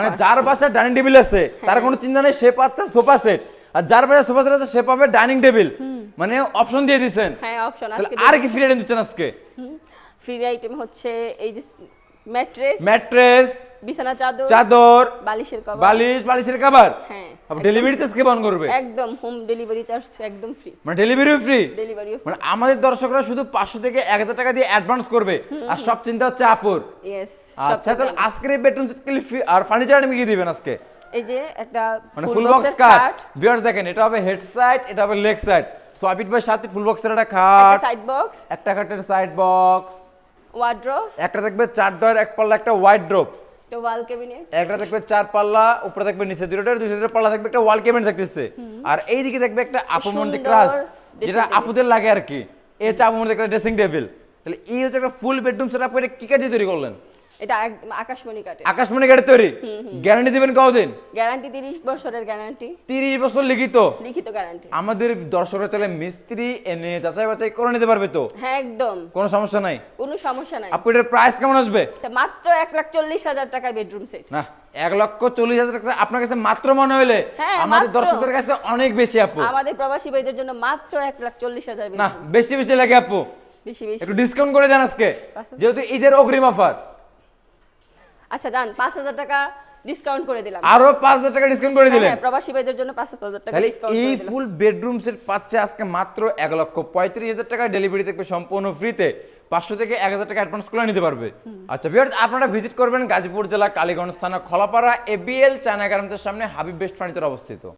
মানে যার বাসায় ডাইনিং টেবিল আছে তার কোনো চিন্তা নেই, সে পাচ্ছে সোফা সেট। আর যার বাসায় সোফা সেট আছে সে পাবে ডাইনিং টেবিল। মানে অপশন দিয়ে দিয়েছেন। হ্যাঁ অপশন তাহলে আজকে আর কি ফ্রি আইটেম দিচ্ছেন আজকে? ফ্রি আইটেম হচ্ছে এই যে ম্যাট্রেস, বিছানা চাদর, চাদর, বালিশের কভার, বালিশের কভার। হ্যাঁ আবার ডেলিভারি চার্জ কে বহন করবে? একদম হোম ডেলিভারি চার্জ একদম ফ্রি। মানে ডেলিভারিও ফ্রি। ডেলিভারিও মানে আমাদের দর্শকরা শুধু 500 থেকে 1000 টাকা দিয়ে অ্যাডভান্স করবে আর সব চিন্তা হচ্ছে আপুর। ইয়েস। আচ্ছা তাহলে আজকের এই বেডরুম সেট কি ফ্রি আর ফার্নিচার আইটেম কি দিবেন আজকে? এই যে একটা মানে ফুল বক্স কাট ভিউয়ার্স দেখেন, এটা হবে হেড সাইড, এটা হবে লেগ সাইড। সো আবিদ ভাই সাথে ফুল বক্সের একটা খাট, সাইড বক্স, একটা খাটের সাইড বক্স, ওয়ার্ড্রোব, একটা দেখবে 4 ডয়ার এক পাল্লা একটা ওয়াইড ড্রপ, একটা ওয়াল ক্যাবিনেট, একটা দেখবে 4 পাল্লা, উপরে দেখবে নিচে দুটো সাইডের পাল্লা থাকবে একটা ওয়াল ক্যাবিনেট থাকতেছে। আর এইদিকে দেখবে একটা আপুমন্ডি ক্রাশ, যেটা আপুদের লাগে আর কি। এই হচ্ছে আপুমন্ডি একটা ড্রেসিং টেবিল। তাহলে এই হচ্ছে একটা ফুল বেডরুম সেটআপ করে কি কাজে তৈরি করলেন? এটা একদম আকাশমণি কাটে। আকাশমণি কাঠের তৈরি। গ্যারান্টি দিবেন কতদিন? গ্যারান্টি 30 বছরের গ্যারান্টি। 30 বছর লিখিত গ্যারান্টি। আমাদের দর্শকরা চাইলে মিস্ত্রি এনে যাচাই বাছাই করে নিতে পারবে তো? হ্যাঁ একদম কোনো সমস্যা নাই। কোনো সমস্যা নাই। আপু এটার প্রাইস কেমন আসবে? এটা মাত্র 1,40,000 টাকায় বেডরুম সেট। না 1,40,000 টাকা আপনার কাছে মাত্র মনে হলে হ্যাঁ, আমাদের মাত্র। দর্শকদের কাছে অনেক বেশি আপু। আমাদের প্রবাসী ভাইদের জন্য মাত্র 1,40,000 না বেশি বেশি লাগে আপু, বেশি বেশি। একটু ডিসকাউন্ট করে দেন আজকে, যেহেতু ঈদের অগ্রিম অফার। আচ্ছা জান 5,000 টাকা ডিসকাউন্ট করে দিলাম। আরো 5,000 টাকা ডিসকাউন্ট করে দিলেন। হ্যাঁ প্রবাসী ভাইদের জন্য 5,000 টাকা তাহলে ডিসকাউন্ট এই করে দিলাম। ফুল বেডরুম সেট পাচ্ছে আজকে মাত্র 1,35,000 টাকা, ডেলিভারি থাকবে সম্পূর্ণ ফ্রিতে। 500 থেকে 1000 টাকা অ্যাডভান্স করে নিতে পারবে। আচ্ছা ভিউয়ার্স আপনারা ভিজিট করবেন গাজীপুর জেলা কালীগঞ্জ থানা খলাপাড়া ABL চায়না গার্মেন্টসের সামনে হাবিব বেস্ট ফার্নিচার অবস্থিত।